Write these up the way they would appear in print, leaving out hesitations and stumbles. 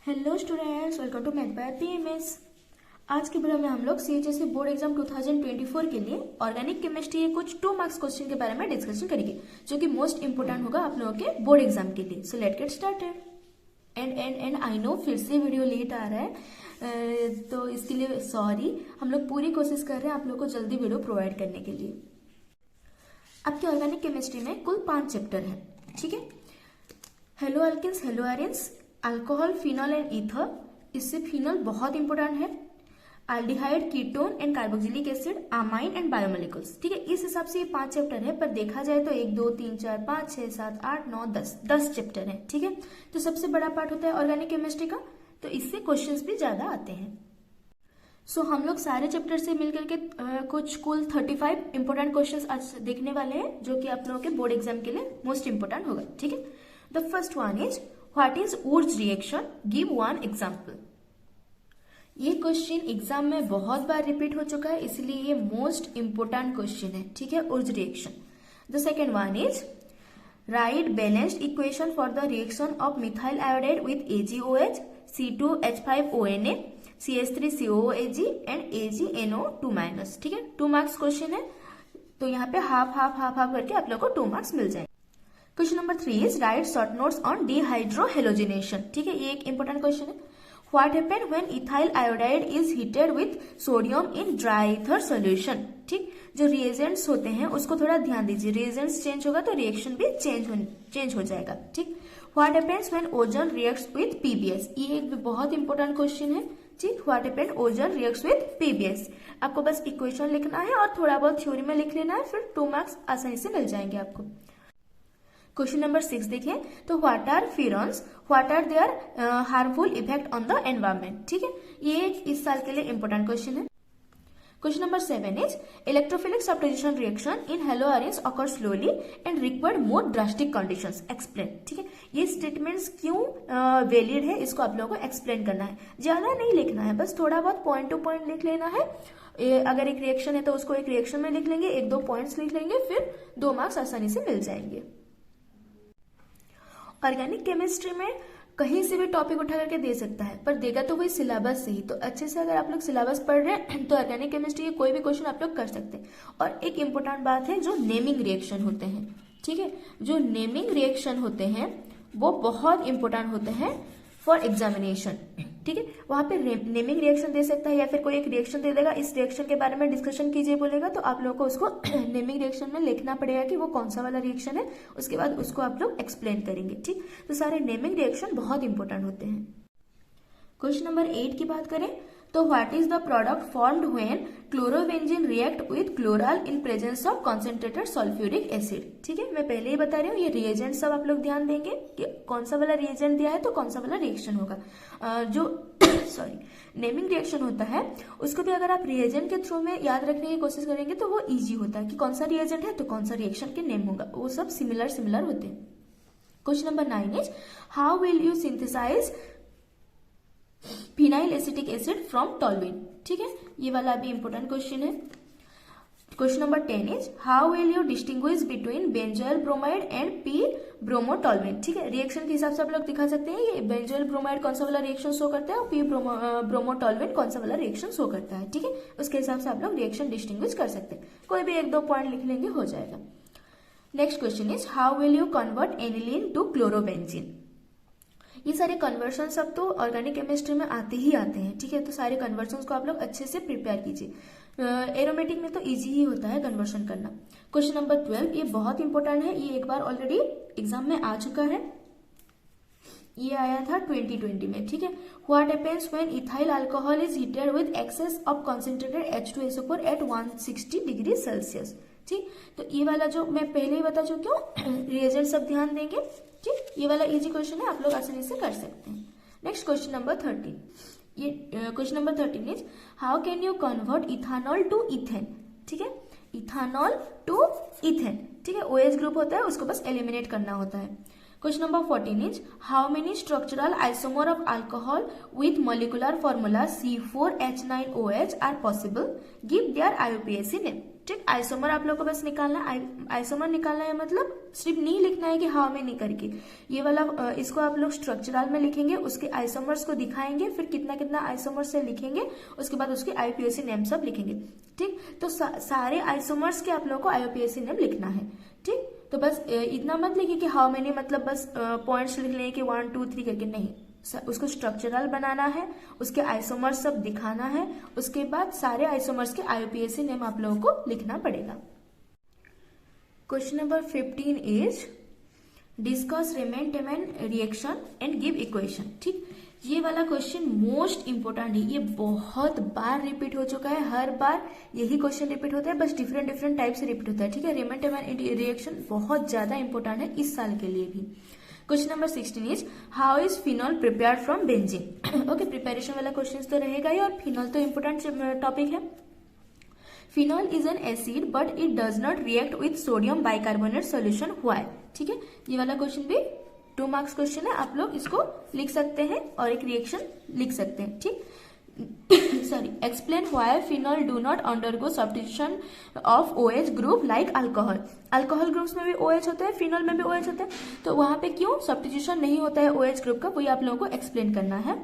Hello students, welcome to math by PMS. आज के video में हम लोग सीएचएससी बोर्ड एग्जाम 2024 के लिए ऑर्गेनिक केमिस्ट्री के कुछ 2 मार्क्स क्वेश्चन के बारे में डिस्कशन करेंगे, जो कि मोस्ट इंपोर्टेंट होगा आप लोगों के बोर्ड एग्जाम के लिए। So let get started. And I know फिर से वीडियो लेट आ रहा है, तो इसके लिए सॉरी। हम लोग पूरी कोशिश कर रहे हैं आप लोग को जल्दी वीडियो प्रोवाइड करने के लिए। आपके ऑर्गेनिक केमिस्ट्री में कुल 5 चैप्टर हैं, ठीक है। Hello alkynes, hello arenes, alcohol, phenol and ether. इससे फिनॉल बहुत इंपॉर्टेंट है। Aldehyde, ketone and carboxylic acid, amine and biomolecules, ठीक है। इस हिसाब से ये 5 चैप्टर है, पर देखा जाए तो 1 2 3 4 5 6 7 8 9 10 चैप्टर है, ठीक है। तो सबसे बड़ा पार्ट होता है ऑर्गेनिक केमिस्ट्री का, तो इससे क्वेश्चंस भी ज्यादा आते हैं। सो हम लोग सारे चैप्टर से मिलकर के कुछ कुल 35 इंपोर्टेंट क्वेश्चंस आज देखने वाले हैं, जो कि आप लोगों के बोर्ड एग्जाम के लिए मोस्ट इंपोर्टेंट होगा, ठीक है। The first one is what is Wurtz reaction, give one example. ये क्वेश्चन एग्जाम में बहुत बार रिपीट हो चुका है, इसलिए ये मोस्ट इंपोर्टेंट क्वेश्चन है, ठीक है। Wurtz reaction. The second one is right balanced equation for the reaction of methyl iodide with AgOH, C2H5ONa, CH3COOAg and AgNO2-, ठीक है। 2 मार्क्स क्वेश्चन है, तो यहाँ पे हाफ हाफ हाफ हाफ करके आप लोग को 2 मार्क्स मिल जाएंगे। Question number 3 is right short notes on dehydrohalogenation, ठीक है। ये एक इंपॉर्टेंट क्वेश्चन है। What happen when ethyl iodide is heated with sodium in dry ether solution, ठीक। जो रिएजेंट्स होते हैं उसको थोड़ा ध्यान दीजिए, रिएजेंट्स चेंज होगा तो रिएक्शन भी चेंज हो जाएगा, ठीक। What happens when ozone reacts with PBS, ये एक बहुत इंपॉर्टेंट क्वेश्चन है, ठीक। What happen ozone reacts with PBS। आपको बस इक्वेशन लिखना है और थोड़ा बहुत थ्योरी में लिख लेना है, फिर 2 मार्क्स आसानी से मिल जाएंगे आपको। क्वेश्चन नंबर 6 देखिए, तो what are freons, what are their harmful effect on the environment, ठीक है। ये इस साल के लिए इंपॉर्टेंट क्वेश्चन है। Question number 7 is electrophilic substitution reaction in haloarenes occur slowly and required more drastic conditions, explain, ठीक है। ये स्टेटमेंट्स क्यों वैलिड है, इसको आप लोगों को एक्सप्लेन करना है। ज्यादा नहीं लिखना है, बस थोड़ा बहुत पॉइंट टू पॉइंट लिख लेना है। अगर एक रिएक्शन है तो उसको एक रिएक्शन में लिख लेंगे, 1 2 पॉइंट्स लिख लेंगे, फिर 2 मार्क्स आसानी से मिल जाएंगे। ऑर्गेनिक केमिस्ट्री में कहीं से भी टॉपिक उठा करके दे सकता है, पर देगा तो वही सिलेबस से ही। तो अच्छे से अगर आप लोग सिलेबस पढ़ रहे हैं तो ऑर्गेनिक केमिस्ट्री के कोई भी क्वेश्चन आप लोग कर सकते हैं। और एक इंपॉर्टेंट बात है, जो नेमिंग रिएक्शन होते हैं, ठीक है, जो नेमिंग रिएक्शन होते हैं वो बहुत इंपॉर्टेंट होते हैं फॉर एग्जामिनेशन, ठीक है। वहां पे नेमिंग रिएक्शन दे सकता है, या फिर कोई एक रिएक्शन दे देगा, इस रिएक्शन के बारे में डिस्कशन कीजिए बोलेगा, तो आप लोगों को उसको नेमिंग रिएक्शन में लिखना पड़ेगा कि वो कौन सा वाला रिएक्शन है, उसके बाद उसको आप लोग एक्सप्लेन करेंगे, ठीक। तो सारे नेमिंग रिएक्शन बहुत इंपॉर्टेंट होते हैं। क्वेश्चन नंबर 8 की बात करें, तो what is the product formed when chlorobenzene react with chloral in presence of concentrated sulphuric acid, ठीक है। मैं पहले ही बता रही हूँ, ये रिएजेंट सब आप लोग ध्यान देंगे कि कौन सा वाला रिएजेंट दिया है तो कौन सा वाला रिएक्शन होगा। जो सॉरी नेमिंग रिएक्शन होता है, उसको भी अगर आप रिएजेंट के थ्रू में याद रखने की कोशिश करेंगे तो वो इजी होता है कि कौन सा रिएजेंट है तो कौन सा रिएक्शन के नेम होगा, वो सब सिमिलर होते हैं। Question number 9 is how will you synthesize phenyl acetic acid from toluene, ठीक है। ये वाला भी इंपॉर्टेंट क्वेश्चन है। Question number 10 is how will you distinguish between benzoyl bromide and P bromotoluene, ठीक है। रिएक्शन के हिसाब से आप लोग दिखा सकते हैं, ये बेंजोइल ब्रोमाइड कौन सा वाला रिएक्शन शो करता है और पी ब्रोमोटॉल्यूइन कौन सा वाला रिएक्शन शो करता है, ठीक है। उसके हिसाब से आप लोग रिएक्शन डिस्टिंग्विश कर सकते हैं। कोई भी 1 2 पॉइंट लिख लेंगे, हो जाएगा। Next question is how will you convert aniline to chlorobenzene. ये सारे कन्वर्शन सब तो ऑर्गेनिक केमिस्ट्री में आते ही आते हैं, ठीक है। तो सारे कन्वर्शंस को आप लोग अच्छे से प्रिपेयर कीजिए। एरोमेटिक में तो इजी ही होता है कन्वर्शन करना। क्वेश्चन नंबर 12 ये बहुत इंपॉर्टेंट है, ये एक बार ऑलरेडी एग्जाम में आ चुका है, ये आया था 2020 में, ठीक है। What happens when ethyl alcohol is heated with excess of concentrated H2SO4 at 160 degree Celsius, ठीक। तो ये वाला जो मैं पहले ही बता चुकी हूँ, रिएजेंट सब ध्यान देंगे, ठीक। ये वाला इजी क्वेश्चन है, आप लोग आसानी से कर सकते हैं। नेक्स्ट क्वेश्चन नंबर 13, ये question number 13 is how can you convert ethanol to ethane, ठीक है। इथानॉल टू इथेन, ठीक है। OH ग्रुप होता है, उसको बस एलिमिनेट करना होता है। Question number 14 is how many structural isomer of alcohol with molecular formula C4H9OH are possible? Give their IUPAC name. ठीक, आइसोमर आप लोग को बस निकालना है। आइसोमर निकालना है मतलब सिर्फ नहीं लिखना है कि हाउ मेनी करके, ये वाला इसको आप लोग स्ट्रक्चरल में लिखेंगे, उसके आइसोमर्स को दिखाएंगे, फिर कितना कितना आइसोमर से लिखेंगे, उसके बाद उसके IUPAC नेम सब लिखेंगे। ठीक, तो सारे आइसोमर्स के आप लोग को IUPAC नेम लिखना है। ठीक, तो बस इतना मत लिखिए कि हाउ मेनी मतलब बस पॉइंट्स लिख लें कि 1 2 3 करके, नहीं, उसको स्ट्रक्चरल बनाना है, उसके आइसोमर्स सब दिखाना है, उसके बाद सारे आइसोमर्स के IUPAC नेम आप लोगों को लिखना पड़ेगा। Question number 15 is discuss Reimer Tiemann reaction and give equation. ठीक, ये वाला क्वेश्चन मोस्ट इंपोर्टेंट है, ये बहुत बार रिपीट हो चुका है, हर बार यही क्वेश्चन रिपीट होता है, बस डिफरेंट टाइप से रिपीट होता है। ठीक है, रेमेन-टेमेन रिएक्शन बहुत ज्यादा इंपोर्टेंट है इस साल के लिए भी। Question number 16 is how is phenol prepared from benzene. Okay, preparation वाला क्वेश्चन तो रहेगा ही, और फिनॉल तो इंपोर्टेंट टॉपिक है। Phenol is an acid but it does not react with sodium bicarbonate solution, why. ठीक है, ये वाला क्वेश्चन भी 2 मार्क्स क्वेश्चन है, आप लोग इसको लिख सकते हैं और एक रिएक्शन लिख सकते हैं। ठीक, sorry, explain why phenol do not undergo substitution of OH group like alcohol. Alcohol groups में भी OH होता है, फिनॉल में भी OH होता है, तो वहां पे क्यों सब्स्टिट्यूशन नहीं होता है OH ग्रुप का, वही आप लोगों को एक्सप्लेन करना है।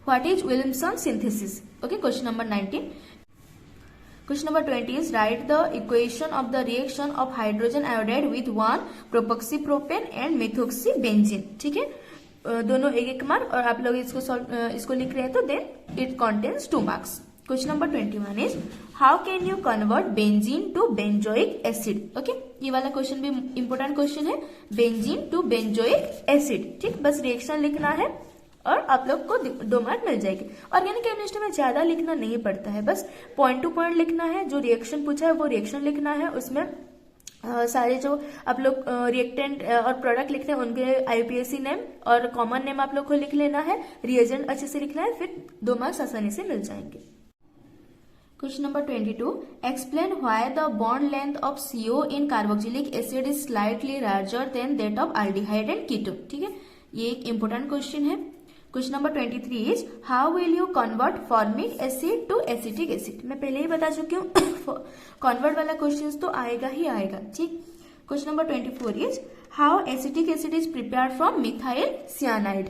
What is Williamson synthesis. Okay, question number 19। Question number 20 is write the equation of the reaction of hydrogen iodide with 1 propoxypropane and methoxybenzene। ठीक है, दोनों एक मार्क, और आप लोग इसको लिख रहे हैं तो then it contains 2 marks. Question number 21 is how can you convert benzene to benzoic acid. Okay, ये वाला क्वेश्चन भी इंपोर्टेंट क्वेश्चन है, बेंजीन टू बेंजोइक एसिड। ठीक, बस रिएक्शन लिखना है और आप लोग को 2 मार्क मिल जाएंगे। ऑर्गेनिक केमिस्ट्री में ज्यादा लिखना नहीं पड़ता है, बस पॉइंट टू पॉइंट लिखना है, जो रिएक्शन पूछा है वो रिएक्शन लिखना है, उसमें सारे जो आप लोग रिएक्टेंट और प्रोडक्ट लिखते हैं उनके IUPAC नेम और कॉमन नेम आप लोग को लिख लेना है, रिएजेंट अच्छे से लिखना है, फिर 2 मार्क्स आसानी से मिल जाएंगे। Question number 22 explain why the bond length of CO in carboxylic acid is slightly larger than that of aldehyde and ketone. ठीक है, ये एक इंपोर्टेंट क्वेश्चन है। Question number 23 is how will you convert formic acid to acetic acid. मैं पहले ही बता चुकी हूँ, कन्वर्ट वाला क्वेश्चन तो आएगा ही आएगा। ठीक, question number 24 is how acetic acid is prepared from methyl cyanide.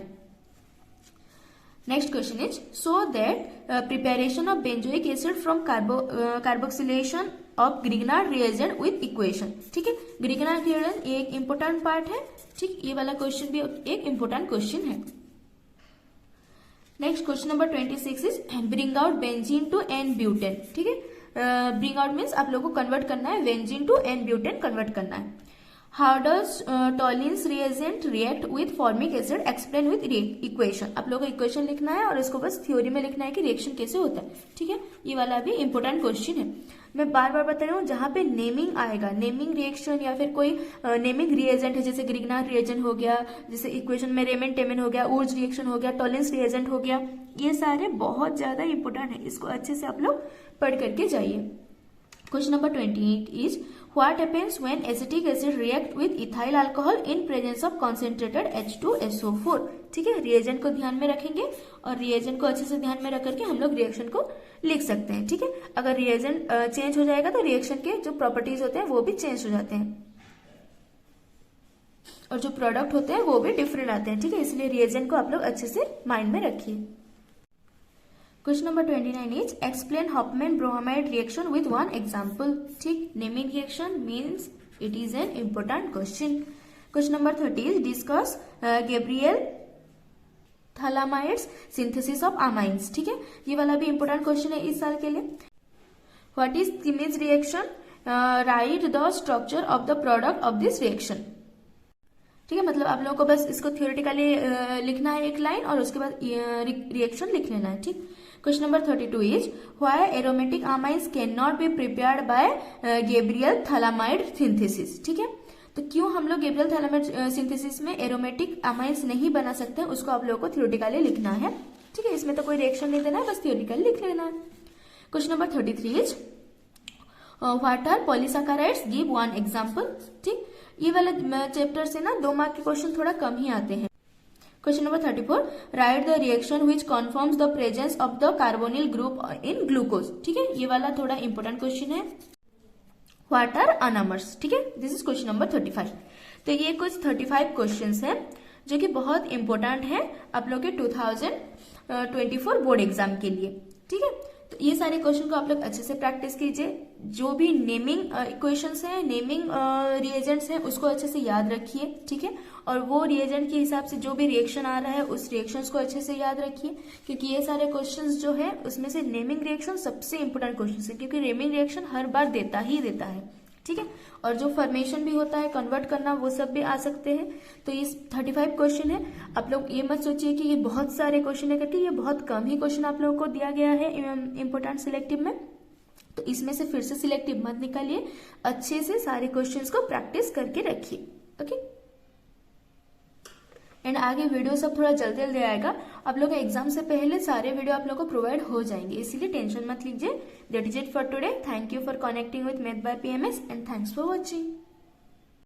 Next question is so that preparation of benzoic acid from carboxylation of Grignard reagent with equation. ठीक है, ग्रिग्नार्ड रिएजेंट एक important part है। ठीक, ये वाला question भी एक important question है। Next question number 26 is bring out benzene to N butane. ठीक है, ब्रिंग आउट मीन्स आप लोगों को कन्वर्ट करना है, benzene to N butane convert करना है। How does Tollens reagent react with formic acid, explain with equation. आप लोगों को इक्वेशन लिखना है और इसको बस थ्योरी में लिखना है कि रिएक्शन कैसे होता है। ठीक है, ये वाला भी इंपोर्टेंट क्वेश्चन है। मैं बार बार बता रही हूँ, जहां पे नेमिंग आएगा, नेमिंग रिएक्शन या फिर कोई नेमिंग रिएजेंट है, जैसे ग्रिग्नार्ड रिएजेंट हो गया, जैसे इक्वेशन में रेमेन-टेमेन हो गया, ऊर्ज रिएक्शन हो गया, टॉलिन्स रिएजेंट हो गया, ये सारे बहुत ज्यादा इंपोर्टेंट है, इसको अच्छे से आप लोग पढ़ करके जाइए। Question number 28 is what happens when acetic acid react with ethyl alcohol in presence of concentrated H2SO4। ठीक है, रिएजेंट को ध्यान में रखेंगे और रिएजेंट को अच्छे से ध्यान में रख करके हम लोग रिएक्शन को लिख सकते हैं। ठीक है, अगर रिएजेंट चेंज हो जाएगा तो रिएक्शन के जो प्रॉपर्टीज होते हैं वो भी चेंज हो जाते हैं और जो प्रोडक्ट होते हैं वो भी डिफरेंट आते हैं। ठीक है, इसलिए रिएजेंट को आप लोग अच्छे से माइंड में रखिए। Question number 29 is explain Hoffmann bromide reaction with 1 example. ठीक, naming reaction means it is an important question. Question number 30 is discuss Gabriel phthalimides synthesis of amines. ठीक है, ये वाला भी इंपोर्टेंट क्वेश्चन है इस साल के लिए। What is kimage reaction, write the structure of the product of this reaction. ठीक है, मतलब आप लोगों को बस इसको थियोरेटिकली लिखना है एक लाइन और उसके बाद रिएक्शन लिख लेना है। ठीक, question number 32 is why aromatic amines can not be prepared by Gabriel phthalimide synthesis. ठीक है, तो क्यों हम लोग गैब्रियल थैलामाइड सिंथेसिस में एरोमेटिक अमाइंस नहीं बना सकते हैं, उसको आप लोगों को थियोरेटिकली लिखना है। ठीक है, इसमें तो कोई रिएक्शन नहीं देना है, बस थियोरेटिकली लिख लेना है। Question number 33 is what are polysaccharides, give 1 example. ठीक, ये वाला चैप्टर से ना 2 मार्क के क्वेश्चन थोड़ा कम ही आते हैं। Question number 34, write the reaction which confirms the presence of the carbonyl group in glucose. ठीक है, ये वाला थोड़ा इंपॉर्टेंट क्वेश्चन है। What are anomers. ठीक है, दिस इज क्वेश्चन नंबर 35। तो ये कुछ 35 क्वेश्चंस हैं जो कि बहुत इंपॉर्टेंट है आप लोग के 2024 बोर्ड एग्जाम के लिए। ठीक है, तो ये सारे क्वेश्चन को आप लोग अच्छे से प्रैक्टिस कीजिए। जो भी नेमिंग क्वेश्चंस हैं, नेमिंग रिएजेंट्स हैं, उसको अच्छे से याद रखिए। ठीक है, और वो रिएजेंट के हिसाब से जो भी रिएक्शन आ रहा है उस रिएक्शंस को अच्छे से याद रखिए, क्योंकि ये सारे क्वेश्चंस जो है उसमें से नेमिंग रिएक्शन सबसे इंपॉर्टेंट क्वेश्चन है, क्योंकि नेमिंग रिएक्शन हर बार देता ही देता है। ठीक है, और जो फॉर्मेशन भी होता है, कन्वर्ट करना, वो सब भी आ सकते हैं। तो ये 35 क्वेश्चन है। आप लोग ये मत सोचिए कि ये बहुत सारे क्वेश्चन है करके, ये बहुत कम ही क्वेश्चन आप लोगों को दिया गया है इंपॉर्टेंट सिलेक्टिव में। तो इसमें से फिर से सिलेक्टिव मत निकालिए, अच्छे से सारे क्वेश्चंस को प्रैक्टिस करके रखिए। ओके, एंड आगे वीडियो सब थोड़ा जल्दी जल्दी आएगा। आप लोग एग्जाम से पहले सारे वीडियो आप लोग को प्रोवाइड हो जाएंगे, इसीलिए टेंशन मत लीजिए। That is it for today. Thank you for connecting with math by PMS and thanks for watching.